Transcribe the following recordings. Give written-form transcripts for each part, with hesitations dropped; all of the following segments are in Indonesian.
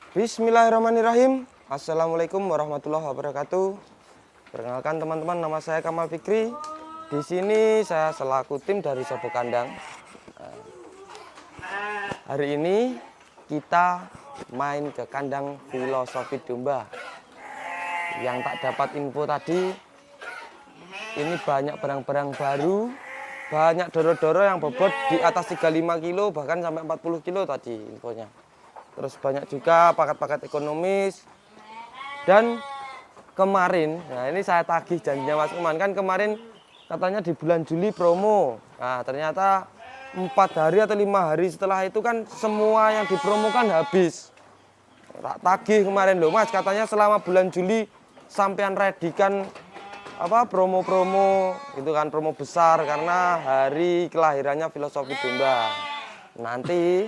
Bismillahirrahmanirrahim. Assalamualaikum warahmatullahi wabarakatuh. Perkenalkan teman-teman, nama saya Kamal Fikri. Di sini saya selaku tim dari Sobo Kandang. Hari ini kita main ke kandang Filosofi Domba. Yang tak dapat info tadi, ini banyak barang-barang baru, banyak doro-doro yang bobot di atas 35 kilo bahkan sampai 40 kilo tadi infonya. Terus banyak juga paket-paket ekonomis. Dan kemarin, nah ini saya tagih janjinya Mas Uman, kan kemarin katanya di bulan Juli promo. Nah ternyata 4 hari atau 5 hari setelah itu kan semua yang dipromokan habis. Tak tagih kemarin loh Mas, katanya selama bulan Juli sampean redikan promo-promo itu kan, promo besar karena hari kelahirannya Filosofi Domba. Nanti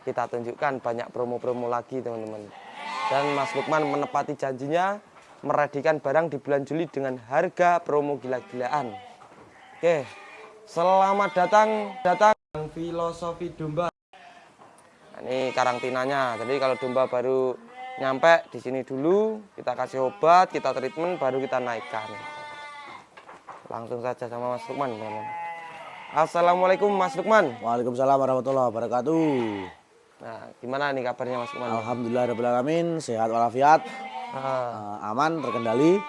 kita tunjukkan banyak promo-promo lagi teman-teman. Dan Mas Lukman menepati janjinya meredikan barang di bulan Juli dengan harga promo gila-gilaan. Oke, selamat datang Filosofi Domba. Nah, ini karantinanya. Jadi kalau domba baru nyampe di sini dulu, kita kasih obat, kita treatment, baru kita naikkan. Langsung saja sama Mas Lukman, teman-teman. Assalamualaikum Mas Lukman. Waalaikumsalam warahmatullahi wabarakatuh. Nah, gimana nih kabarnya Mas Lukman? Alhamdulillahirrahmanirrahim, sehat walafiat, aman, terkendali.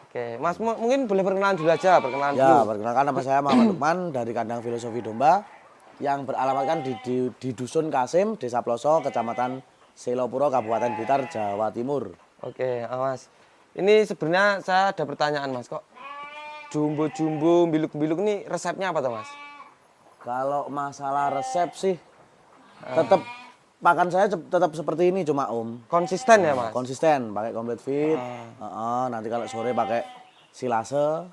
Oke, Mas mungkin boleh perkenalan dulu aja, perkenalan dulu. Ya, perkenalkan nama saya Muhammad Lukman dari kandang Filosofi Domba yang beralamatkan di Dusun Kasim, Desa Ploso, Kecamatan Selopuro, Kabupaten Blitar, Jawa Timur. Oke, Mas. Ini sebenarnya saya ada pertanyaan Mas, kok jumbo-jumbo, biluk-biluk ini resepnya apa tuh Mas? Kalau masalah resep sih, tetap pakan saya tetap seperti ini, cuma Konsisten ya Mas? konsisten, pakai complete fit. Nanti kalau sore pakai silase.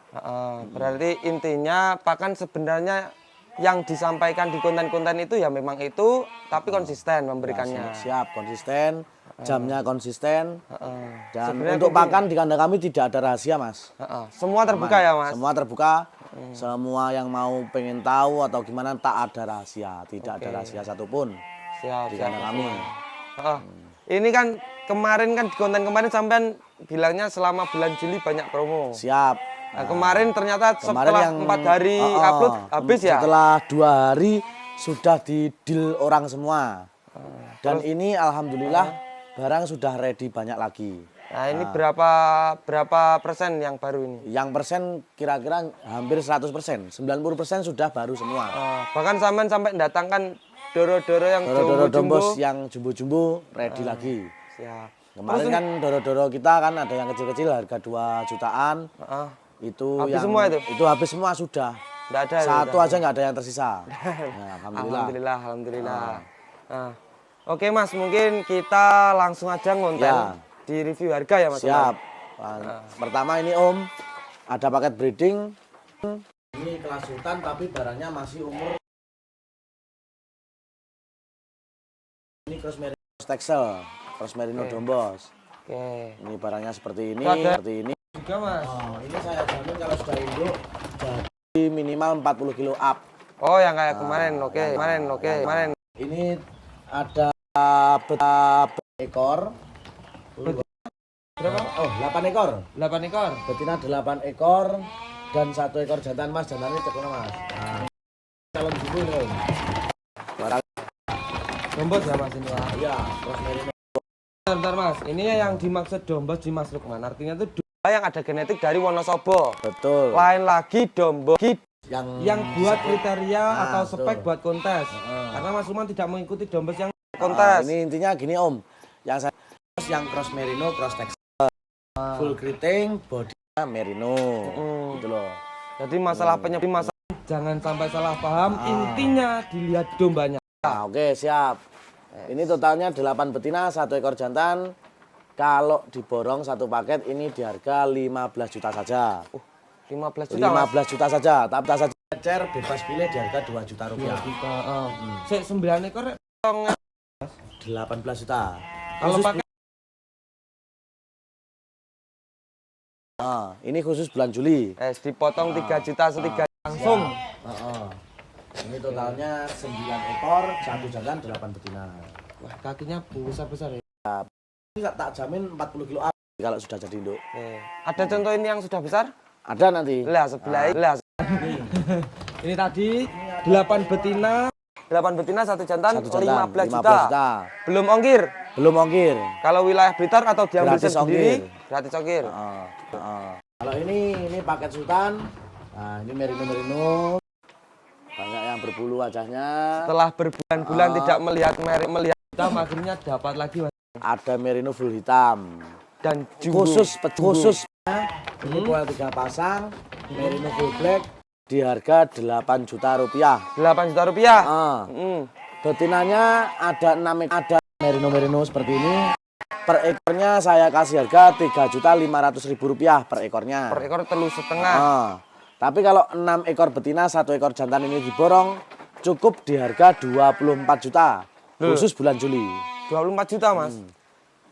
Berarti intinya pakan sebenarnya yang disampaikan di konten-konten itu ya memang itu, tapi konsisten memberikannya. Ya, siap, konsisten, jamnya konsisten. Dan Sebenarnya untuk pakan di kandang kami tidak ada rahasia, Mas. Semua terbuka ya Mas? Semua terbuka. Semua yang mau pengen tahu atau gimana tak ada rahasia, tidak ada rahasia satupun. Siap, di kandang kami. Ini kan kemarin kan di konten kemarin sampean bilangnya selama bulan Juli banyak promo. Siap. Nah, kemarin ternyata setelah 4 hari upload habis ya? Setelah 2 hari sudah di deal orang semua. Dan ini alhamdulillah barang sudah ready banyak lagi. Nah, ini berapa persen yang baru ini? Yang persen kira-kira hampir 100%. 90% sudah baru semua. Bahkan sampai datangkan doro-doro yang jumbo yang jumbo-jumbo ready lagi. Siap. Kemarin kan doro-doro kita kan ada yang kecil-kecil harga 2 jutaan. Itu habis yang semua itu habis semua sudah. Nggak ada. Satu aja nggak ada yang tersisa. Nah, alhamdulillah. Oke Mas, mungkin kita langsung aja ngonten di review harga ya Mas. Siap. Pertama ini ada paket breeding. Ini kelas hutan tapi barangnya masih umur. Ini cross merino Texel, cross merino Dombos. Oke. Ini barangnya seperti ini, Juga Mas. Ini saya jamin kalau sudah induk jadi minimal 40 kilo up. Oh, yang kayak kemarin. Kemarin. Ini ada beberapa ekor. Berapa? 8 ekor. 8 ekor. Betina 8 ekor dan 1 ekor jantan Mas. Jantannya cek Mas. Calon dulu nih. Barang Dombos ya Mas ini ya? Iya, cross merino. Bentar Mas, ini yang dimaksud dombos di Mas Lukman. Artinya itu domba yang ada genetik dari Wonosobo. Betul. Lain lagi dombo yang buat kriteria atau spek buat kontes. Karena Mas Lukman tidak mengikuti dombos yang kontes. Ini intinya gini yang saya yang cross merino, cross Texel, full keriting, body merino, gitu loh. Jadi masalah jangan sampai salah paham. Intinya dilihat dombanya. Oke, siap. Ini totalnya 8 betina, 1 ekor jantan. Kalau diborong satu paket ini di harga 15 juta saja. 15 juta. 15 juta saja. Tapi saja cecer bebas pilih di harga 2 juta rupiah. 9 ekor 18 juta. Kalau pakai ini khusus bulan Juli. Dipotong 3 juta setiga langsung. Ini totalnya 9 ekor, 1 jantan, 8 betina. Wah, kakinya besar-besar ya. Ini tak jamin 40 kilo kalau sudah jadi induk. Ada contoh ini yang sudah besar? Ada nanti. Lah sebelah. Lah. Ini tadi 8 betina. 8 betina, 1 jantan, 15 juta. Belum ongkir. Belum ongkir. Kalau wilayah Blitar atau diambil Gratis sendiri, ongkir. gratis ongkir. Kalau ini paket sultan. Nah, ini merino. Banyak yang berbulu wajahnya. Setelah berbulan-bulan tidak melihat hitam, akhirnya dapat lagi Mas. Ada merino full hitam. Dan jumbo. Khusus. Ini poel 3 pasang. Merino full black. Di harga 8 juta rupiah. 8 juta rupiah. Betinanya ada 6 ada merino seperti ini. Per ekornya saya kasih harga 3.500.000 rupiah per ekornya. Per ekor telur setengah. Tapi kalau 6 ekor betina, 1 ekor jantan ini diborong, cukup di harga 24 juta. Khusus bulan Juli. 24 juta Mas.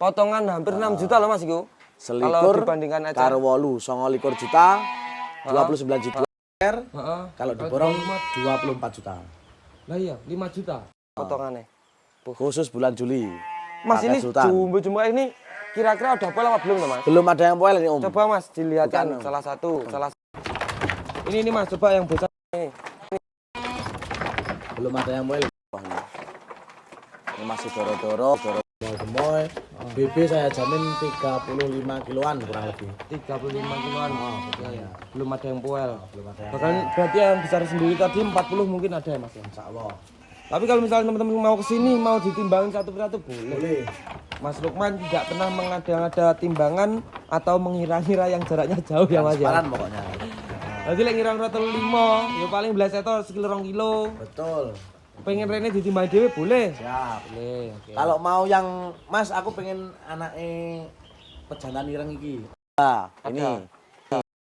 Potongan hampir 6 juta loh Mas itu. Selikur dibandingkan aja. karo 8, 29 juta, 29 juta. Kalau diborong 24 juta. Lah iya, 5 juta potongannya. Khusus bulan Juli. Mas Paket ini sultan. jumbo ini kira-kira udah poel apa belum tuh Mas? Belum ada yang poel ini Om. Coba Mas dilihatkan Bukan, Om. salah satu. Ini Mas, coba yang bocah ini. Belum ada yang poel. Ini masih doro-doro, gemoy. BB saya jamin 35 kiloan kurang lebih. 35 kiloan. Belum ada yang poel. Belum ada yang Bahkan berarti yang besar sendiri tadi 40 mungkin ada ya Mas? Insya Allah. Tapi kalau misalnya teman-teman mau kesini mau ditimbangin satu persatu boleh. Boleh. Mas Lukman tidak pernah mengada-ngada timbangan atau mengira-ngira yang jaraknya jauh ya Mas ya. Transparan pokoknya. Jadi lek ngira-ngira 5, ya paling belas itu sekilo 2 kilo. Betul. Pengen rene ditimbang dhewe boleh. Siap. Boleh, oke. Kalau mau yang Mas, aku pengen anaknya pejantan ireng iki. Nah, ini.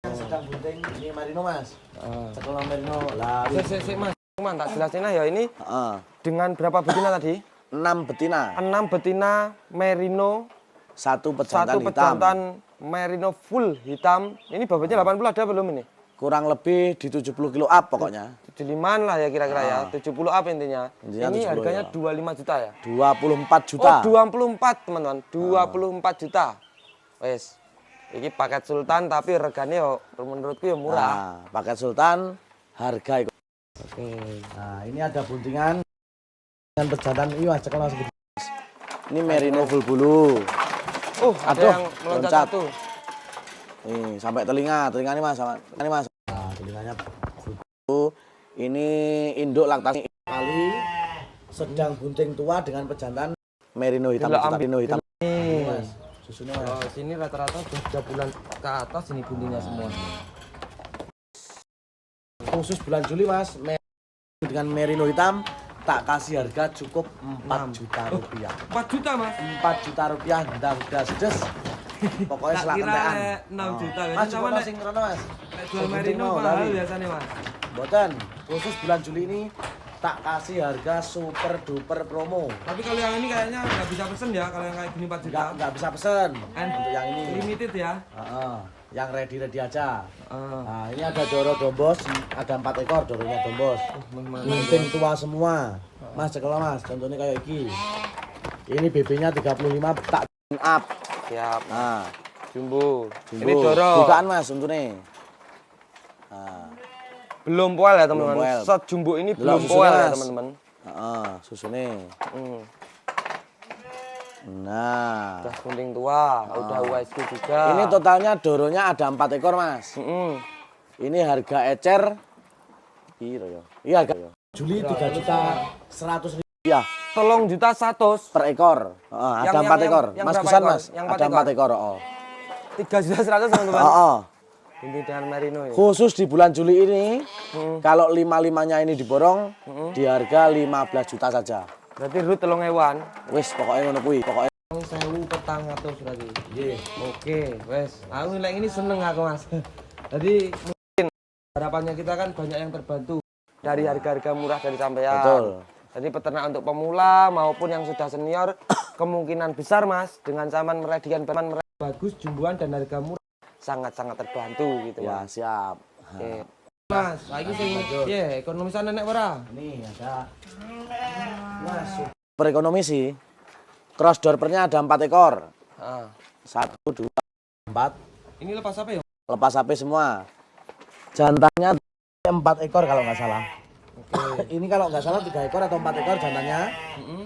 Yang sedang bunting ini merino Mas. Sekolah merino. Lah, Sik Mas. Cuman tak jelasin ya ini heeh. dengan berapa betina tadi? 6 betina, 6 betina merino, 1 pejantan 1 hitam. pejantan merino full hitam. Ini bobotnya 80 ada belum ini? Kurang lebih di 70 kilo up pokoknya. 75 lah ya kira-kira ya. 70 up intinya. Intinya Ini 70 harganya ya. 25 juta ya? 24 juta. Oh, 24 teman-teman. 24 juta. Wes. Ini paket sultan tapi regane yo menurutku yo murah. Nah, paket sultan harga itu. Oke. Nah, ini ada buntingan dengan pejantan iya cekel Mas. Ini merino full bulu. Oh, ada Aduh, yang meloncat loncat. satu. Nih, sampai telinga ini Mas, ini Mas. Nah, telinganya full bulu. Ini induk laktasi kali sedang bunting tua dengan pejantan merino hitam. Merino hitam. Nih. Mas, susunya Mas. Oh, sini rata-rata sudah 3 bulan ke atas ini buntingnya semua. Khusus bulan Juli Mas, dengan merino hitam tak kasih harga cukup 4 juta rupiah. 4 juta Mas. 4 juta rupiah udah sedes. Pokoknya Tak selatan kira tekan. 6 juta. Mas, Sama coba nek sing rono Mas. jual merino Bunting mahal tadi. biasanya Mas. Boten, khusus bulan Juli ini tak kasih harga super duper promo. Tapi kalau yang ini kayaknya nggak bisa pesen ya kalau yang kayak gini 4 juta. Nggak bisa pesen And untuk yang ini. limited ya. Yang ready aja. Ah. Nah, ini ada doro dombos, ada 4 ekor doronya dombos. Bunting tua semua. Mas, cekel Mas, contohnya kayak iki. Ini BB-nya 35 tak up. Siap. Nah, Jumbo. jumbo. Ini doro. Bukaan Mas untune. Nah, Belum poel ya teman-teman. Belum poel. Set jumbo ini Delok belum susunya, poel ya Mas. teman-teman. Susune. Hmm. Nah, Udah kunting tua, udah USG juga. ini totalnya doronya ada 4 ekor Mas. Mm-mm. Ini harga ecer piro ya? Iya harga Juli 3.100.000 rupiah Tolong juta 100. per ekor. Ada 4 ekor. yang Mas berapa Kusan ekor? Mas, Yang ada 4 ekor. 3 juta 100 teman-teman. Ini dengan merino ya. Khusus di bulan Juli ini, kalau 5-5-nya ini diborong, di harga 15 juta saja. Berarti rut telung ewan. Wis pokoknya ngono kuwi. Pokoknya 1000 petang atau berarti. nggih. Oke, wes. Aku nilai ini seneng aku Mas. Jadi mungkin harapannya kita kan banyak yang terbantu dari harga-harga murah dari sampean. Betul. Jadi peternak untuk pemula maupun yang sudah senior kemungkinan besar Mas dengan zaman meredikan bagus, jumbuan dan harga murah sangat-sangat terbantu gitu Ya, Mas. siap. Oke. Mas, lagi sing piye ekonomisan nenek ora? Nih ada. Mas, super ekonomi sih. Cross dorpernya ada 4 ekor. Ah. 1, 2, 4. Ini lepas apa ya? Lepas HP semua. Jantannya 4 ekor kalau nggak salah. Oke. Ini kalau nggak salah 3 ekor atau 4 ekor jantannya.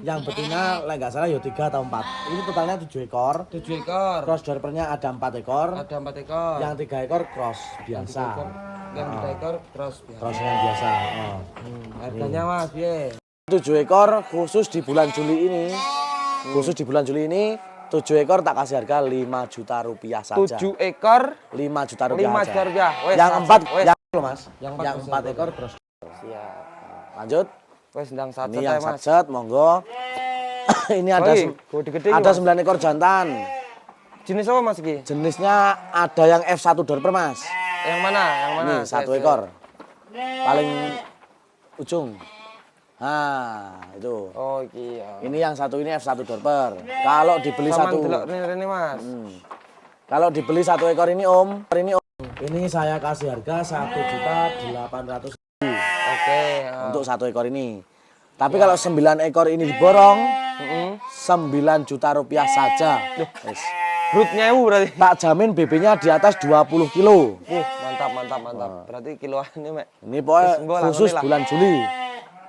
Yang betina nggak salah ya 3 atau 4. Ini totalnya 7 ekor. 7 ekor. Cross dorpernya ada 4 ekor. Ada 4 ekor. Yang 3 ekor cross biasa. Yang 3 ekor cross biasa. Cross yang biasa. Oh. Harganya Mas, piye? 7 ekor khusus di bulan Juli ini. Khusus di bulan Juli ini 7 ekor tak kasih harga 5 juta rupiah saja. 7 ekor 5 juta rupiah 5 aja. juta rupiah. Wes, Yang 4 wes. yang loh Mas. Yang Yang 4 4 ekor cross. Siap. Lanjut. Wes ndang Ini sacet yang ya Mas. satset monggo. Ini ada Woi, gede-gede ada Mas. 9 ekor jantan. Jenis apa Mas iki? Jenisnya ada yang F1 dorper Mas. Yang mana? Yang mana? Ini 1 ekor. Paling ujung. Nah, itu. Oh, iki ya. Ini yang satu ini F1 dorper. Kalau dibeli Saman satu delok rene Mas. Kalau dibeli 1 ekor ini Om, ini saya kasih harga 1.800.000 Oke. Ya. untuk 1 ekor ini. Tapi kalau 9 ekor ini diborong, 9 juta rupiah saja. Wes. Brutnya berarti. Tak jamin BB-nya di atas 20 kilo. Mantap, mantap, mantap. Berarti kiloan ini, Mek. Ini pokoknya Wes, mbok khusus lakoni lah. bulan Juli.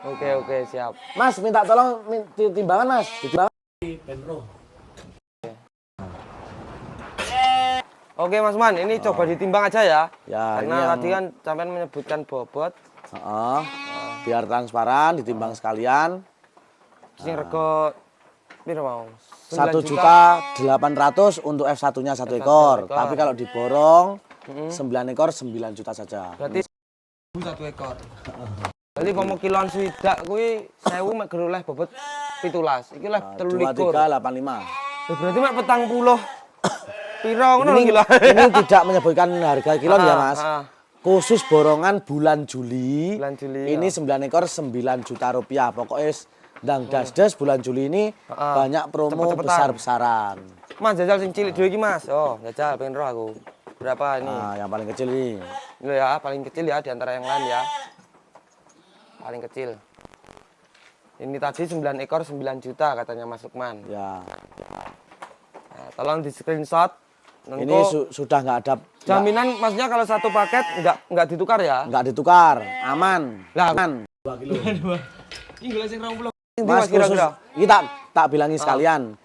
Oke, siap. Mas, minta tolong timbangan Mas. Ditimbangan. Oke, Mas Man, ini coba ditimbang aja ya. Ya, ini Karena yang- tadi kan sampean menyebutkan bobot. Heeh. Biar transparan, ditimbang sekalian. Sing rego piro mau? 1.800.000 untuk F1-nya 1 ekor. ekor. Tapi kalau diborong 9 ekor 9 juta saja. Berarti 1 ekor. Berarti pomo kiloan swidak kuwi 1000 mek geroleh bobot 17. Iki oleh 23. 2385. Berarti mek petang puluh. Piro ngono Ini, kilo. ini tidak menyebutkan harga kilon ya Mas. Ah. Khusus borongan bulan Juli. Bulan Juli, Ini 9 ekor 9 juta rupiah. Pokoknya ndang das-das bulan Juli ini banyak promo Cepet-cepetan. besar-besaran. Mas jajal sing cilik dhewe iki Mas. Oh, jajal pengen roh aku. Berapa ini? Nah, yang paling kecil ini. Ini ya, paling kecil ya di antara yang lain ya. Paling kecil. Ini tadi 9 ekor 9 juta katanya Mas Lukman. Ya. Nah, tolong di screenshot. Ini Nengko sudah nggak ada jaminan maksudnya kalau satu paket nggak ditukar ya? nggak ditukar, aman. Lah, Aman. 2 kilo. Ini gula sing 20. Mas khusus, kita tak bilangin sekalian.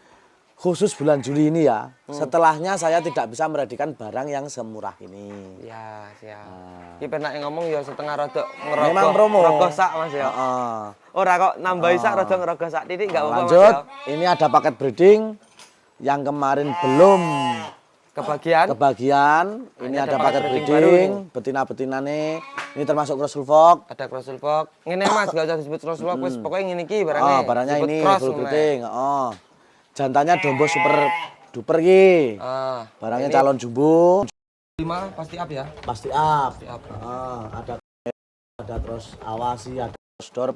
Khusus bulan Juli ini ya. Setelahnya saya tidak bisa meredikan barang yang semurah ini. Ya, siap. Iki penak ngomong ya setengah rada ngerogoh. Memang promo. Ngerogoh sak Mas ya. Heeh. Ora kok nambahi sak rada ngerogoh sak titik enggak apa-apa Mas Lanjut, ya. ini ada paket breeding yang kemarin belum kebagian. Ini ada paket breeding, betina-betina nih. Ini termasuk cross sulfok. Ada cross sulfok. Ngene Mas, enggak usah disebut cross sulfok, wis pokoke ngene iki barangnya. Oh, barangnya Disebut ini cross full ngono ae. breeding. Oh. Jantannya dombo super duper iki. Ah, Barangnya ini calon jumbo. 5 pasti up ya. Pasti up. Pasti up. Ada terus awasi, ada terus door.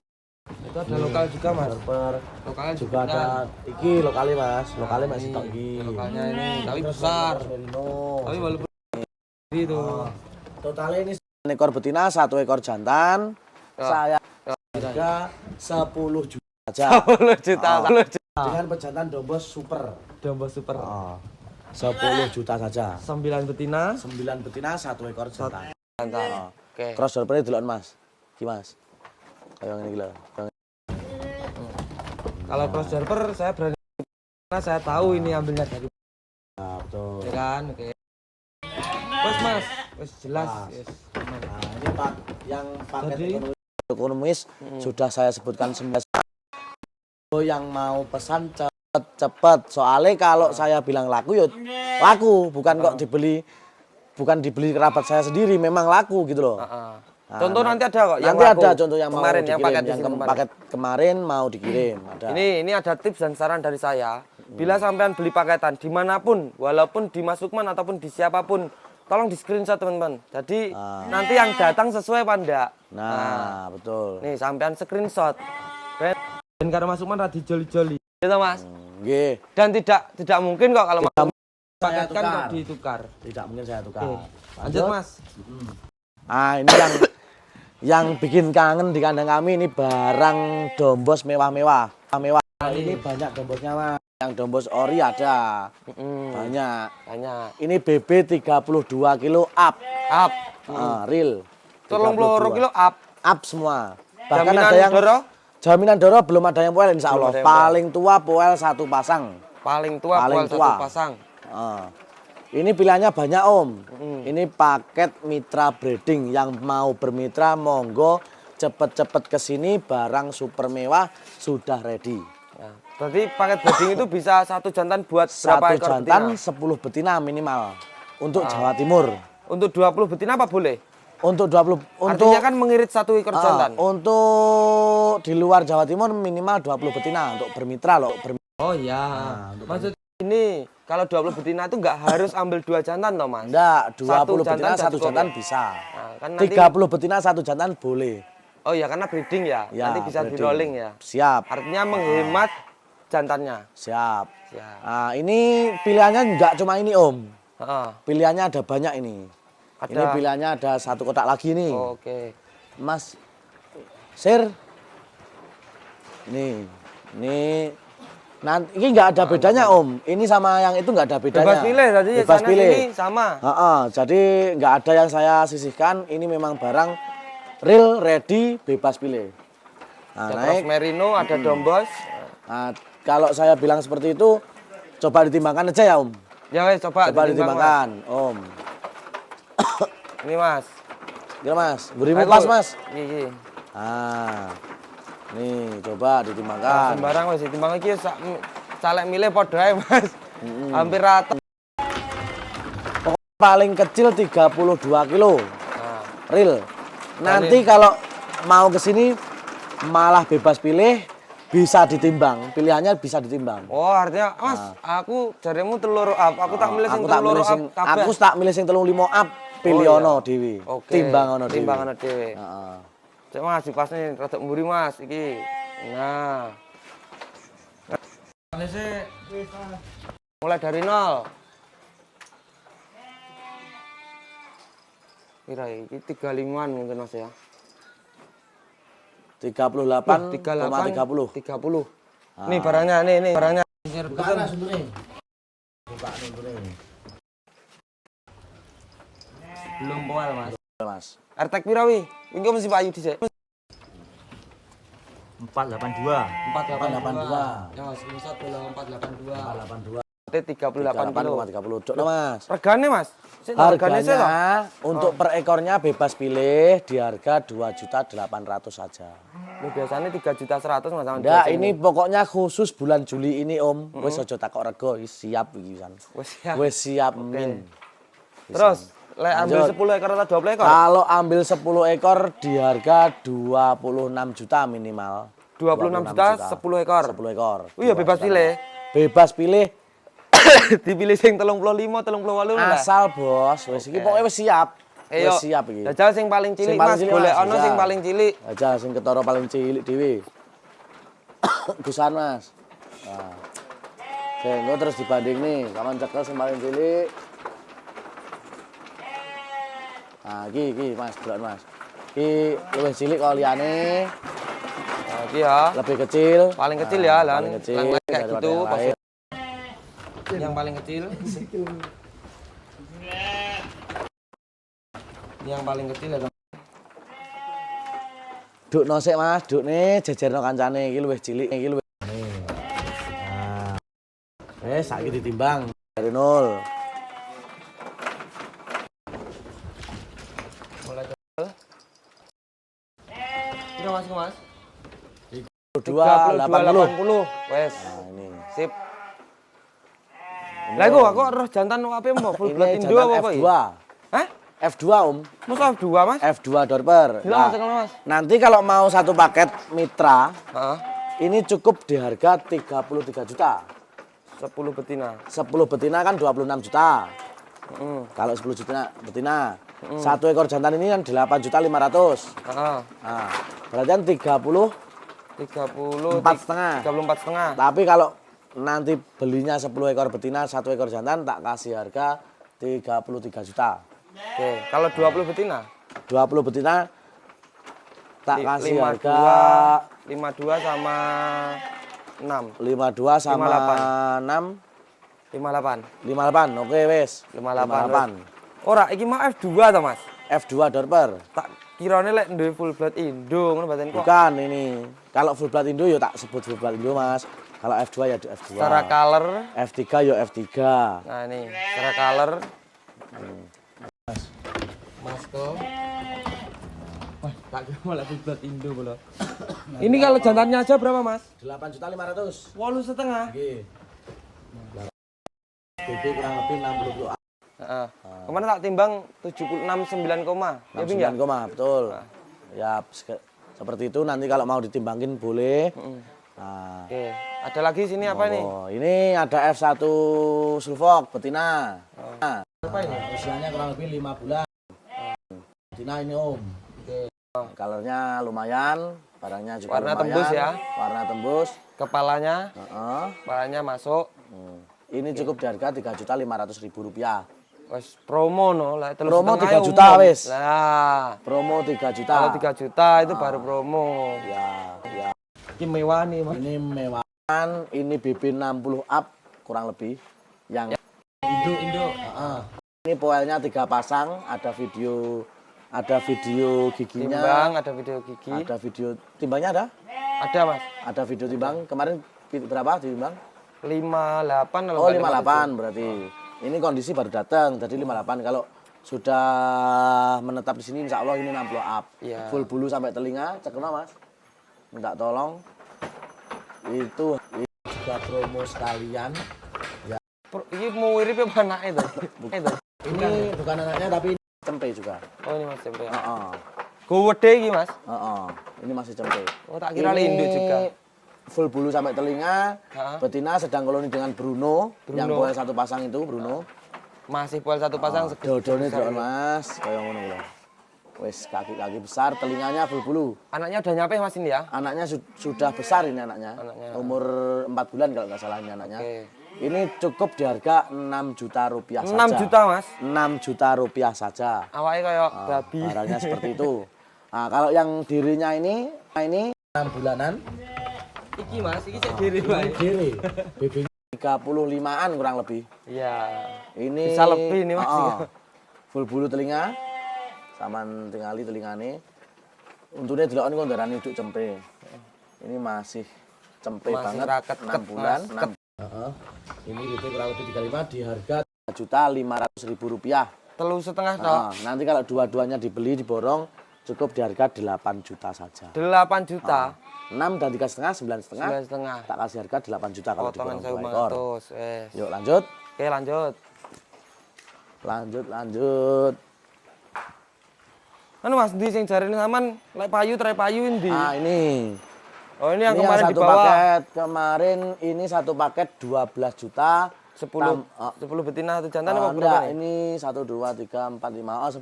Itu ada lokal juga Mas. Dorper. Lokalnya Juga ada iki lokalnya Mas. Lokalnya masih tok iki. Lokalnya ini tapi besar. Merino. Tapi walaupun itu. Totalnya ini 1 ekor betina, 1 ekor jantan. Saya harga 10 juta saja. 10 juta. 10 juta. Dengan pejantan dombo super. Domba super. 10 juta saja. 9 betina. 9 betina, 1 ekor jantan. Jantan. Oke. Cross dorpernya delok Mas. Ki Mas. Kayak ngene iki lho. Kalau cross dorper saya berani karena saya tahu ini ambilnya dari Betul. ya kan. Oke. Wes Mas, wes jelas. Pas. Yes. Nah, ini yang paket Jadi? ekonomis sudah saya sebutkan semua. Yang mau pesan cepet. Soalnya kalau saya bilang laku ya laku, bukan kok dibeli kerabat saya sendiri, memang laku gitu loh. Contoh nanti ada kok yang Nanti laku. ada contoh yang mau kemarin dikirim, yang paket di yang sini kemarin. paket kemarin mau dikirim. Ada. Ini ada tips dan saran dari saya. Bila sampean beli paketan dimanapun, walaupun di Mas Lukman ataupun di siapapun, tolong di screenshot teman-teman. Jadi nanti yang datang sesuai apa enggak. Nah, betul. Nih sampean screenshot. Dan karena Mas Lukman rada joli-joli. Gitu Mas. Nggih. Dan tidak mungkin kok kalau Mas Lukman Saya paketkan tukar. kok ditukar. Tidak mungkin saya tukar. Oke. Lanjut Mas. Ah, ini yang bikin kangen di kandang kami ini barang dombos mewah-mewah. Ini banyak dombosnya Mas. Yang dombos ori ada. Banyak. Banyak. Ini BB 32 kilo up. Up. Real. 32 kilo up. Up semua. Bahkan Jaminan ada yang Doro? Jaminan Doro belum ada yang poel insya Allah. Belum ada yang Paling tua poel 1 pasang. Paling tua Paling poel tua. 1 pasang. Ini pilihannya banyak Om. Ini paket mitra breeding. Yang mau bermitra monggo cepet-cepet kesini, barang super mewah sudah ready. Ya. Berarti paket breeding itu bisa 1 jantan buat berapa Satu ekor jantan betina? 10 betina minimal untuk Jawa Timur. Untuk 20 betina apa boleh? Untuk 20 Artinya kan mengirit 1 ekor jantan. Untuk di luar Jawa Timur minimal 20 betina untuk bermitra loh. Oh iya. Maksud ini kalau 20 betina itu nggak harus ambil 2 jantan toh Mas? Enggak, 20 Satu betina jantan 1 jantan bisa. Nah, kan nanti, 30 betina 1 jantan boleh. oh iya karena breeding ya, Ya, nanti bisa di breeding. rolling ya. Siap. Artinya menghemat jantannya. Siap. Siap. Nah, ini pilihannya enggak cuma ini Om. Heeh. Pilihannya ada banyak ini. Ada. Ini pilihannya ada 1 kotak lagi nih. Oh, oke. Mas Sir. Ini nanti ini nggak ada bedanya Om. Ini sama yang itu nggak ada bedanya. Bebas pilih tadi Bebas sana pilih. sini sama. Jadi nggak ada yang saya sisihkan. Ini memang barang real ready bebas pilih. Nah, Ada naik. cross merino, ada dombos. Nah, kalau saya bilang seperti itu, coba ditimbangkan aja ya Om. Ya wes coba Coba ditimbang, ditimbangkan Om. Mas. Ini Mas. Gila Mas, berimu Ayo, pas Mas. Iki. Nah, nih coba ditimbangkan. Sembarang wes ditimbang iki caleg milih padha ae Mas. Hampir rata. Paling kecil 32 kilo. Nah, Real. Nanti kalau mau ke sini malah bebas pilih, bisa ditimbang. Pilihannya bisa ditimbang. oh artinya Mas, aku jaremu telur up. Aku tak milih sing Aku tak telur milih up sing kabeh. aku tak milih sing 35 up, pilih Oh, iya. ono dhewe. Oke. Timbang ono dhewe. Timbang ono dhewe. Heeh. Cek Mas, dipasne rada mburi Mas iki. Nah. Ini sih mulai dari 0. Kira iki 35-an mungkin Mas ya. 38,30. 30. Nih barangnya, nih barangnya. Bukaan Mas sundure. Bukaan sundure. Belum poel Mas. Mas. Artek pira wi? Iki mesti Pak Ayu dhisik. 482. 482. Ya, screenshot bola 482. 482. Berarti 38 kilo. 38,30. Dok, Mas. Regane Mas? Sik regane sik lho. Harganya untuk per ekornya bebas pilih di harga 2.800.000 saja. Ini biasanya 3.100.000 Mas sama Enggak, dua ini sini. pokoknya khusus bulan Juli ini Om. Wis aja takok rego, wis siap iki kan. Wes ya. Wis siap min. Terus lek ambil Lanjut. 10 ekor atau 20 ekor? Kalau ambil 10 ekor di harga 26 juta minimal. 26 juta 10 ekor. 10 ekor. Oh iya bebas pilih. Bebas pilih Dipilih sing 35, 38 lah. asal bos. Wis iki pokoknya wis siap. Ayo. Wis siap iki. Jajal sing paling cilik Sing paling Mas, cilik, boleh Mas, ono bisa. sing paling cilik. Aja sing ketara paling cilik dhewe. Gusan Mas. Nah. Engko terus dibanding nih, kapan cekel sing paling cilik. Nah, iki Mas, delok Mas. Iki luwih cilik kok liyane, Nah, iki ya. lebih kecil. Paling kecil ya, lan. Paling kecil Lang kayak daripada gitu. yang lain. Yang paling kecil. Yang paling kecil ya. Duk nosek Mas, duk nih jejerno kancane iki luwih cilik, iki luwih. Nah. Saiki ditimbang dari 0. Mulai dari Kira Mas, Mas? 82,80. Wes. Nah, ini. Sip. Lah aku roh jantan apa mau full blood Ini Indo jantan apa F2. iki? Hah? F2 Om. Musuh F2 Mas? F2 Dorper. Bilang Mas, Mas. Nanti kalau mau satu paket mitra, Heeh. ini cukup di harga 33 juta. 10 betina. 10 betina kan 26 juta. Heeh. Kalau 10 juta betina. Satu ekor jantan ini kan 8.500.000. Heeh. Nah, berarti kan 34,5. 34,5. Tapi kalau nanti belinya 10 ekor betina, satu ekor jantan tak kasih harga 33 juta. Oke, kalau 20 betina? 20 betina tak kasih harga 52 sama 52 sama 6 58. 58. Oke, wes. 58. Ora, iki mau F2 to, Mas? F2 Dorper. Tak kirane lek duwe full blood Indo ngono baten kok. Bukan ini. Kalau full blood Indo ya tak sebut full blood Indo, Mas. Kalau F2 ya F2. Secara color, F3 ya F3. nah ini, secara color. Mas kok. Wah, tak kira malah full blood Indo bola. Ini kalau jantannya aja berapa, Mas? 8.500.000. 8,5. Nggih. BB kurang lebih 60 kilo. Heeh. Kemarin tak timbang 76,9 koma. Ya, Bing, ya? 9, betul. Ya seperti itu, nanti kalau mau ditimbangin boleh. Nah, Oke. Ada lagi sini apa nih? oh, ini ada F1 Sulfok betina. Nah, Apa ini? usianya kurang lebih 5 bulan. Betina ini Om. Oke. Colornya lumayan, barangnya juga Warna lumayan. tembus ya? Warna tembus. Kepalanya, Heeh. kepalanya masuk. Ini cukup di harga Rp3.500.000. Wes promo no lah. Promo 3 3 juta wes. Lah. Promo 3 juta. Kalau 3 juta itu baru promo. Ya, ya. Ini mewah nih, Mas. Ini mewahan, ini BB 60 up kurang lebih. Yang Indo. ini poelnya 3 pasang, ada video giginya. Timbang, ada video gigi. Ada video timbangnya ada? Ada, Mas. Ada video timbang. Kemarin berapa timbang? 58 kalau Oh, nggak 58 berarti. Ini kondisi baru datang, jadi 58. Kalau sudah menetap di sini insya Allah ini 60 up. Iya. Full bulu sampai telinga, cekna Mas. Minta tolong. Itu juga promo sekalian. Ini mau mirip apa anaknya tuh? Ini bukan anaknya tapi ini cempe juga. Oh, ini Mas Cempe. Heeh. Gede iki, Mas. Heeh. Ini masih cempe. Oh, tak kira Ini induk juga. Full bulu sampai telinga. Ha? Betina sedang koloni dengan Bruno, yang poel 1 pasang itu Bruno. Masih poel 1 pasang Dodone delok Mas, kaya ngono lho. Wis kaki-kaki besar, telinganya full bulu. Anaknya udah nyampe Mas ini ya? Anaknya sudah besar ini anaknya. Anaknya. Umur 4 bulan kalau nggak salah ini anaknya. Oke. Ini cukup di harga 6 juta rupiah 6 saja. juta, Mas. 6 juta rupiah saja. Awalnya kayak babi. Barangnya seperti itu. Nah, kalau yang dirinya ini 6 bulanan. Iki, Mas, iki cek diri, Mas. Diri. BB 35-an kurang lebih. Iya. Ini Bisa lebih nih, Mas. Full bulu telinga. Saman tingali telingane. Untune delokane kok ndarani uduk cempe. Ini masih cempe Masih banget. raket, 6 bulan. Mas. Ini BB kurang lebih 35 di harga Rp3.500.000. 3,5 toh. Nanti kalau dua-duanya dibeli diborong cukup di harga 8 juta saja. 8 juta. 6 dan 3,5, 9,5. 9,5. Tak kasih harga 8 juta kalau Potongan diborong 2 ekor. 1.500. Wes. Yuk lanjut. Oke, lanjut. Lanjut. Anu Mas, di sing jarene sampean lek payu trek payu endi? Ah, ini. Oh, ini yang Ini kemarin yang di satu bawah. paket kemarin ini satu paket 12 juta. 10 betina 1 jantan apa berapa Enggak, nih? ini 1 2 3 4 5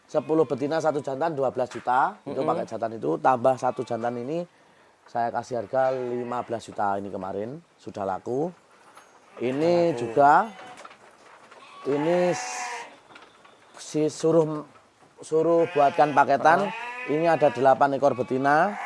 10 betina 1 jantan 12 juta. Itu paket jantan itu tambah 1 jantan ini saya kasih harga 15 juta ini kemarin sudah laku. Ini juga ini suruh buatkan paketan. Ini ada 8 ekor betina.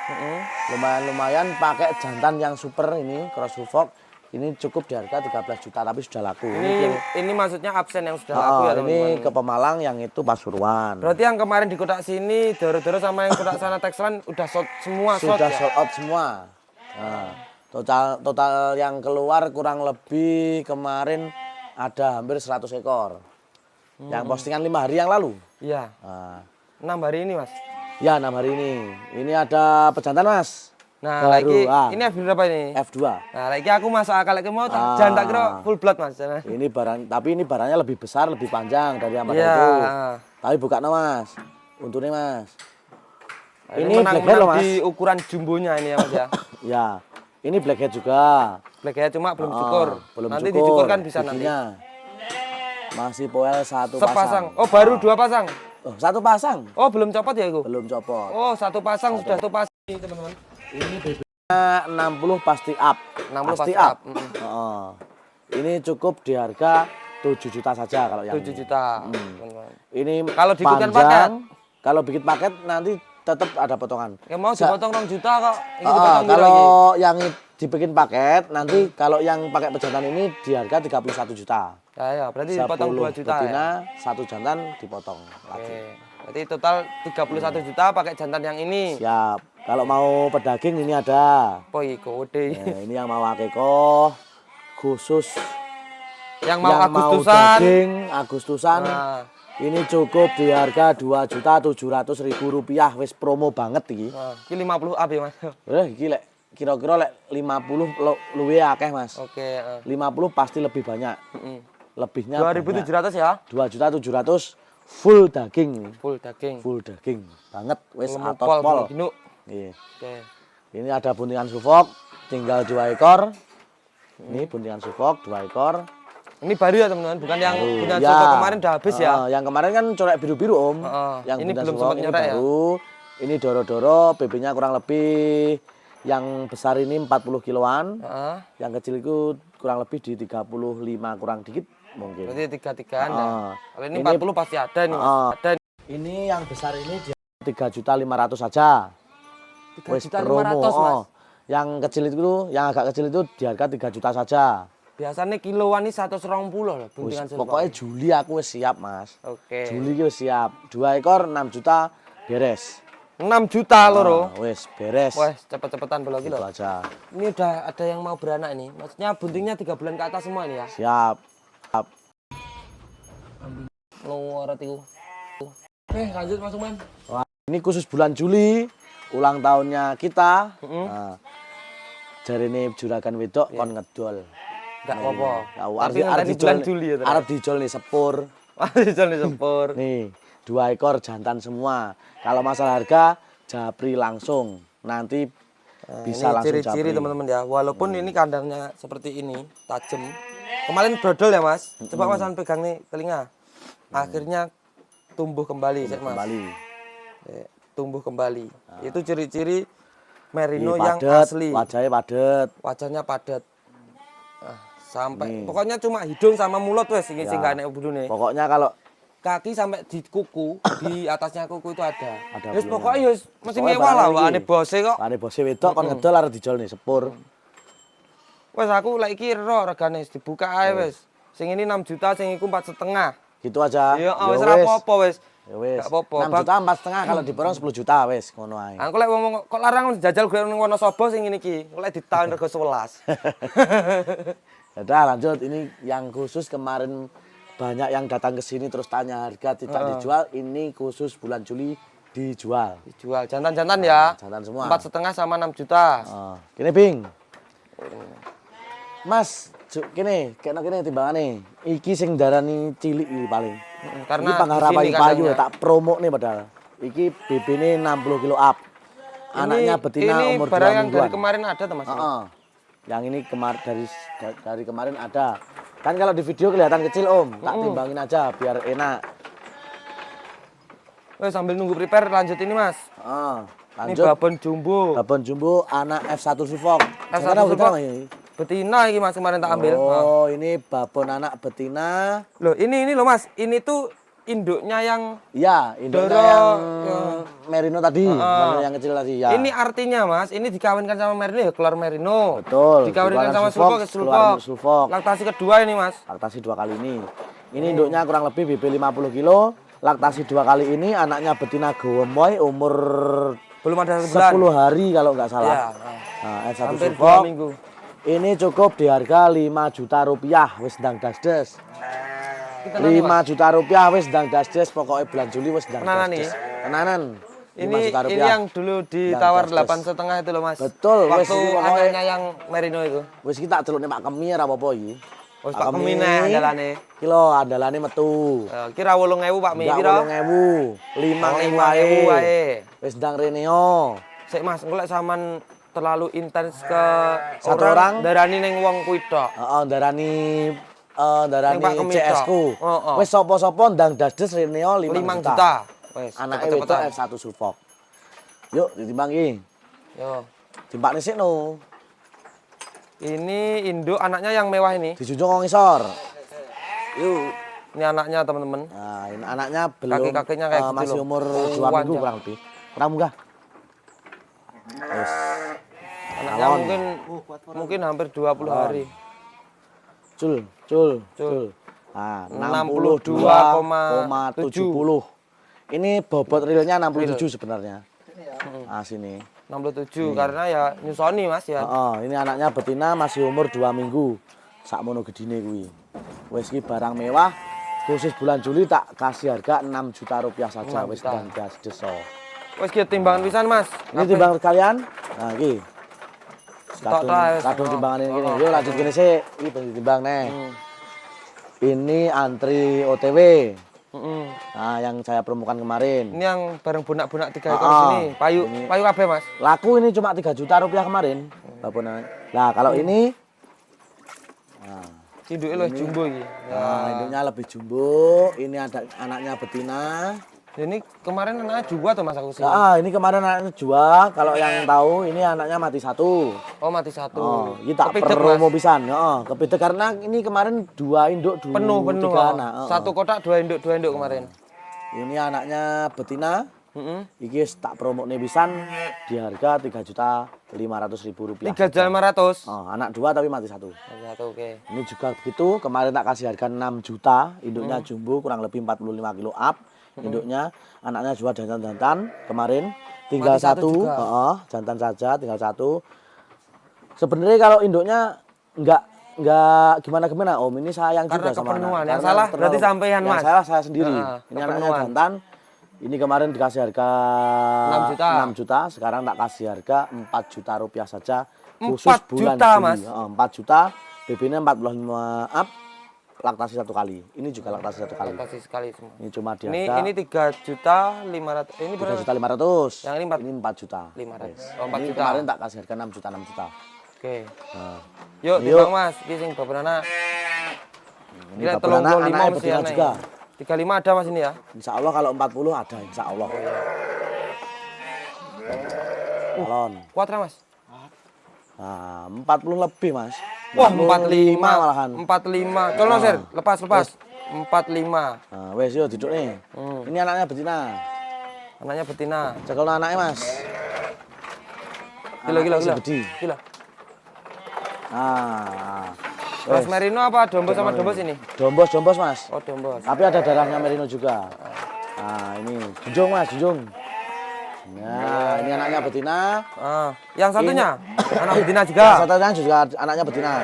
Lumayan pakai jantan yang super ini cross Suffolk. Ini cukup di harga 13 juta tapi sudah laku. Ini maksudnya absen yang sudah laku ya, teman-teman. Ini ke Pemalang, yang itu Pasuruan. Berarti yang kemarin di kotak sini, Doro-Doro sama yang kotak sana Texlan udah semua Sudah ya? sold out semua. Nah, total yang keluar kurang lebih kemarin ada hampir 100 ekor. Yang postingan 5 hari yang lalu. Iya. Nah, 6 hari ini, Mas. ya 6 hari ini. Ini ada pejantan Mas. Nah, Baru, lagi ini F berapa ini? F2. Nah, lagi aku masuk akal lagi mau jangan tak kira full blood, Mas. Ini barang, tapi ini barangnya lebih besar, lebih panjang dari yang pada Iya. itu. Tapi buka Mas. Untungnya Mas. Ini Ini blackhead menang loh Mas. di ukuran jumbonya ini ya, Mas ya. Ya, ini blackhead juga. Blackhead cuma belum cukur. Belum Nanti cukur. dicukur kan bisa nanti. Giginya. Masih poel 1 Sepasang. pasang. Oh, baru 2 pasang. Oh, 1 pasang. Oh, belum copot ya, itu? Belum copot. Oh, 1 pasang sudah 1 pasang, teman-teman. Ini BB-nya 60 pasti up. 60 pasti up. Heeh. Ini cukup di harga 7 juta saja kalau yang 7 ini. juta. Teman-teman. Ini Kalau diikutkan panjang. paket? Kalau bikin paket nanti tetap ada potongan. Ya mau dipotong 2 juta kok. Ini dipotong piro iki? Kalau yang dibikin paket, nanti kalau yang pakai pejantan ini di harga 31 juta. Ya, berarti dipotong 2 juta betina, ya. 1 jantan dipotong lagi. Oke. Berarti total 31 juta pakai jantan yang ini. Siap. Kalau mau pedaging ini ada. Oh iki kode. Nah, ini yang mau akeko khusus Yang mau yang Agustusan. mau daging Agustusan. Nah, Ini cukup di harga Rp2.700.000 wis promo banget iki. nah, iki 50 up ya, Mas. Iki lek kira-kira lek 50 luwe akeh, Mas. Oke, 50 pasti lebih banyak. heeh. Lebihnya 2.700 ya. 2.700.000 full daging. Full daging. Full daging banget wis Lemu atos pol, pol. gino. Iya. Oke. Ini ada buntingan Suffolk tinggal 2 ekor. Ini buntingan Suffolk 2 ekor. Ini baru ya teman-teman, bukan yang punya Ya. soto kemarin udah habis ya. Yang kemarin kan corak biru-biru Om. Yang Ini buntingan belum Suffolk sempat ini nyorak ya? baru. Ini doro-doro BB-nya kurang lebih yang besar ini 40 kiloan. Heeh. Yang kecil itu kurang lebih di 35 kurang dikit mungkin. Berarti 3-3-an ya. Kalau ini Ini- 40 pasti ada nih, Mas. Ada. Ini yang besar ini di 3.500.000 saja. Wis 3.500.000, promo. Mas. Yang kecil itu, yang agak kecil itu di harga 3 juta saja. Biasanya kiloan ini 120 loh, Wis, buntingan soto. pokoknya Juli aku wis siap, Mas. Oke. Juli ki wis siap. 2 ekor 6 juta beres. 6 juta loro. Wis beres. Wah, cepet-cepetan belum Itu kilo. aja. Ini udah ada yang mau beranak ini. Maksudnya buntingnya 3 bulan ke atas semua ini ya. Siap. Siap. Luar itu. Oke, lanjut Mas Umen. Wah, ini khusus bulan Juli, ulang tahunnya kita. Nah, jarine juragan wedok kon ngedol. Enggak apa-apa. Arep Tapi nanti bulan Juli ya. Arep dijol nih sepur. Jual nih sepur. Nih, 2 ekor jantan semua. Kalau masalah harga, japri langsung. Nanti bisa Ini langsung ciri-ciri japri. teman-teman ya. Walaupun ini kandangnya seperti ini, tajam. Kemarin brodol ya Mas. Coba Mas An pegang nih telinga. Akhirnya tumbuh kembali, Mas. Kembali. Tumbuh kembali. Itu ciri-ciri merino Ini yang padet, asli. wajahnya padet. Wajahnya padat. Sampai pokoknya cuma hidung sama mulut wes sing gak enek budune. Pokoknya kalau Kaki sampai di kuku, di atasnya kuku itu ada. Ada Wes bulunya. pokoknya wes mesti Pokoknya mewah lah barang wane iki. bose kok. ane bose wedok kon ngedol arep dijol nih sepur. Wes aku lek iki ero regane dibuka ae wes. Sing ini 6 juta, sing iku 4,5. Gitu aja. Ya wes ora apa-apa wes. Ya wis. Gak apa-apa. 6 juta 4,5 kalau diborong 10 juta wis ngono ae. Aku lek ngomong kok larang jajal gue ning Wonosobo sing ngene iki. Kok lek ditaun rego 11. Udah lanjut, ini yang khusus kemarin banyak yang datang ke sini terus tanya harga tidak dijual, ini khusus bulan Juli dijual. Dijual jantan-jantan ya. Jantan semua. 4,5 sama 6 juta. Kini Bing. Mas, kini timbangane. Iki sing darani cilik iki paling. Karena Ini pengharapan di sini payu kandangnya. tak promo nih padahal. Iki BB-ne 60 kilo up. Anaknya betina ini umur 2 barang yang mingguan. dari kemarin ada tuh Mas. Yang ini dari kemarin ada. Kan kalau di video kelihatan kecil Om, tak timbangin aja biar enak. Sambil nunggu prepare lanjut ini Mas. Ini Lanjut. babon jumbo. Babon jumbo anak F1 Suffolk. F1 Jangan Suffolk. ini. Betina ini Mas kemarin tak ambil. Oh, ini babon anak betina. Loh, ini loh Mas. Ini tuh induknya yang Iya, induknya Doro, yang merino tadi, merino yang kecil tadi ya. ini artinya Mas, ini dikawinkan sama merino ya keluar merino. Betul. Dikawinkan sama Suffolk, sulfok, keluarin Suffolk. Laktasi kedua ini Mas. Laktasi 2 kali ini. Ini induknya kurang lebih BB 50 kilo. Laktasi 2 kali ini anaknya betina gewemoy umur Belum ada sebulan. 10 hari kalau nggak salah. Ya. Nah, F1 Hampir 2 Suffolk. minggu. Ini cukup di harga 5 juta rupiah. Wis ndang dasdes. Kita 5 juta rupiah wis ndang dasdes. Pokoknya bulan Juli wis ndang Tenanan dasdes. nih? Tenanan. 5 Ini juta ini rupiah. yang dulu ditawar Ndang dasdes. 8,5 itu loh Mas. Betul, wes Waktu ini pokoknya- anaknya yang merino itu. Wis kita celuk nih Pak Kemi ora apa-apa iki. Wis Pak Kemi nih andalane. Kilo andalane metu. Kira 8.000 Pak Mi, Enggak kira 8.000, 5.000 5.000 wae. wae. Wis ndang reneo. Sik Mas, engko lek sampean terlalu intens ke Satu orang? darani ning wong kuwi tok. Heeh, darani Yang Pak Kemi CS ku. tok. Heeh. Wis sapa-sapa ndang dasdes reneo 5 5 juta. juta. Wes, Anake cepet-cepetan. wedok F1 Suffolk. Yuk ditimbang iki. Yo. Timbakne sik no. Ini induk anaknya yang mewah ini. Dijunjung wong ngisor. Yuk. Ini anaknya teman-teman. Nah, ini anaknya belum Kaki-kakinya kayak gitu masih loh. umur Oh, 2 minggu wanjang. kurang lebih. kurang munggah. Wes. Anaknya mungkin hampir 20 hari. Cul. Nah, 62,70. 62,70. Ini bobot realnya 67 sebenarnya. Nah, sini. 67 karena ya nyusoni Mas ya. Ini anaknya betina masih umur 2 minggu. Sakmono gedine kuwi. Wis iki barang mewah. Khusus bulan Juli tak kasih harga 6 juta rupiah saja. Wis dan gas deso. Wis ki timbangan pisan Mas. Ini timbangan kalian. Nah, iki. Kadung timbangan ini. Yuk lanjut gini sih. Ini timbang nih. Ini antri OTW. Nah, yang saya promokan kemarin. Ini yang bareng bunak-bunak 3 ekor sini. Payu kabeh Mas. Laku ini cuma 3 juta rupiah kemarin. Nah, kalau ini Induknya lebih jumbo iki. Nah, induknya lebih jumbo. Ini ada anaknya betina. Ini kemarin anaknya jua tuh Mas aku sih. Nah, ini kemarin anaknya jua. Kalau yang tahu ini anaknya mati 1. Oh, mati 1. Ini tak promo pisan. Kepedek karena ini kemarin 2 induk, 3 anak. 1 kotak 2 induk kemarin. Ini anaknya betina. Iki tak promo nih pisan di harga 3.500.000 rupiah. 3.500. Anak 2 tapi mati 1. Mati 1, oke. Ini juga begitu. Kemarin tak kasih harga 6 juta. Induknya jumbo kurang lebih 45 kilo up. Induknya anaknya juga jantan-jantan. Kemarin tinggal mati 1. Jantan saja tinggal 1. Sebenarnya kalau induknya enggak gimana Om, ini sayang juga sama anak. Yang salah berarti sampean Mas. Yang salah saya sendiri. Ini anaknya jantan. Ini kemarin dikasih harga 6 juta, sekarang tak kasih harga 4 juta rupiah saja. Khusus 4 bulan juta, Juli. Mas. 4 juta, BB-nya 45 up, laktasi 1 kali. Ini juga laktasi 1 kali. Laktasi sekali semua. Ini cuma di harga. Ini 3.500.000. Ini berapa? 3.500.000. Yang ini 4 juta. 500. Yes. Oh, 4 ini juta. Kemarin tak kasih harga 6 juta. Oke. Nah. Yuk, timbang Mas. Ini sing beberapa. Ini beberapa anak betina juga. 35 ada Mas ini ya? Insya Allah kalau 40 ada, insya Allah. Balon. Kuatra Mas? Nah, 40 lebih Mas. Wah, 45 malahan. 45. Colno Sir, lepas. 45. Nah, wes yo duduk nih. Ini anaknya betina. Anaknya betina. Cekel anaknya Mas. Gila. Gila. Ah. Terus merino apa dombos sama dombos ini? Dombos Mas. Oh, dombos. Tapi ada darahnya merino juga. Nah, ini junjung Mas, junjung. Nah, ini anaknya betina. Yang satunya anak betina juga. Yang satunya juga anaknya betina.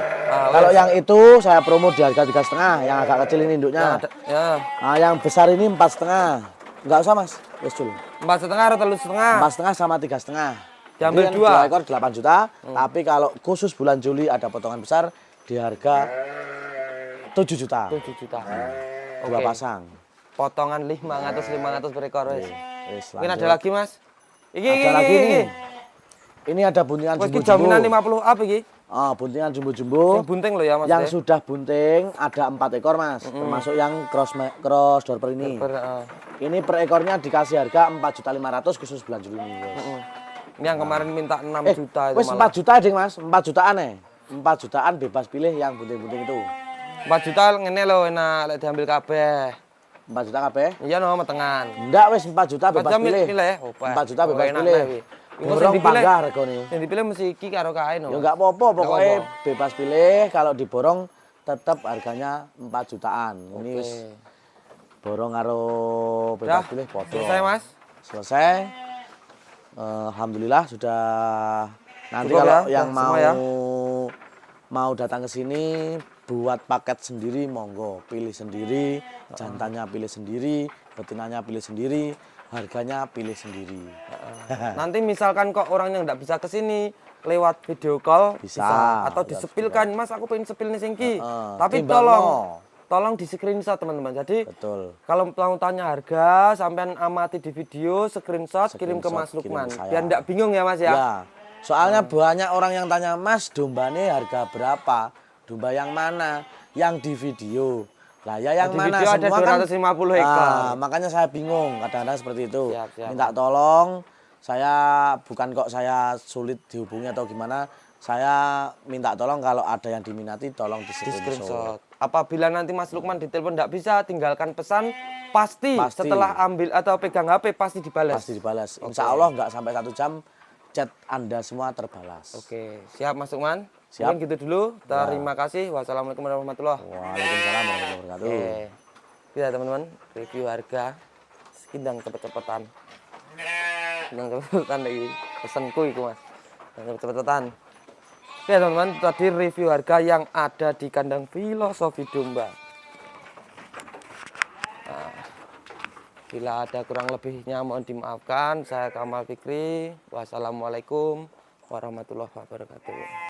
Kalau yang itu saya promo di harga 3,5, yang agak kecil ini induknya. Ya. Nah, yang besar ini 4,5. Enggak usah Mas. Wes dulu. 4,5 atau 3,5? 4,5 sama 3,5. Diambil 2 ekor 8 juta. Tapi kalau khusus bulan Juli ada potongan besar di harga 7 juta. 7 juta. Dua pasang. Potongan 500 per ekor wes. Mungkin ada Lanjut. lagi Mas. Ada lagi nih. Ini ada buntingan jumbo-jumbo. Jaminan 50 up iki. Buntingan jumbo-jumbo. Yang bunting loh ya Mas. Yang sudah bunting ada 4 ekor Mas. Termasuk yang cross dorper ini. Ini per ekornya dikasih harga 4.500.000 khusus bulan Juli ini. Ini yang kemarin minta 6 juta itu malah. 4 juta ding Mas, 4 jutaan 4 jutaan bebas pilih yang bunting-bunting itu. 4 juta ngene lho enak lek diambil kabeh. 4 juta kabeh? Iya no, metengan. Enggak wis 4 juta bebas pilih. 4 juta bebas pilih. Borong panggah regane. Yang dipilih mesti iki karo kae no. Ya enggak apa-apa, pokoknya bebas pilih, kalau diborong tetap harganya 4 jutaan. Ini wis borong karo bebas pilih foto. Selesai Mas? Selesai. Alhamdulillah sudah. Nanti cukup kalau ya, yang mau datang ke sini buat paket sendiri monggo, pilih sendiri, jantannya pilih sendiri, betinanya pilih sendiri, harganya pilih sendiri. Nanti misalkan kok orang yang nggak bisa ke sini lewat video call bisa. Atau disepilkan, Mas aku pengen sepil nih singki. Tapi tolong di screenshot teman-teman. Jadi kalau mau tanya harga, sampean amati di video, screenshot kirim ke Mas Lukman. Biar nggak bingung ya Mas ya. Soalnya banyak orang yang tanya, Mas dombanya harga berapa? Domba yang mana? Yang di video. Lah ya yang di mana? Video semua ada 250 ekor. Makanya saya bingung kadang-kadang seperti itu. Siap. Minta tolong, saya bukan kok saya sulit dihubungi atau gimana. Saya minta tolong kalau ada yang diminati tolong di screenshot. Apabila nanti Mas Lukman ditelepon tidak bisa, tinggalkan pesan. Pasti Pasti. setelah ambil atau pegang HP pasti dibalas. Pasti dibalas. Insya Allah nggak sampai 1 jam chat Anda semua terbalas. Oke, siap Mas Lukman. Siap. Mungkin gitu dulu. Terima kasih. Wassalamualaikum warahmatullahi wabarakatuh. Waalaikumsalam warahmatullahi wabarakatuh. Oke. Kita teman-teman review harga sekindang cepet-cepetan. Sekindang cepet-cepetan lagi pesenku itu Mas. Cepet-cepetan. Oke teman-teman, tadi review harga yang ada di kandang Filosofi Domba. Nah, bila ada kurang lebihnya mohon dimaafkan. Saya Kamal Fikri. Wassalamualaikum warahmatullahi wabarakatuh.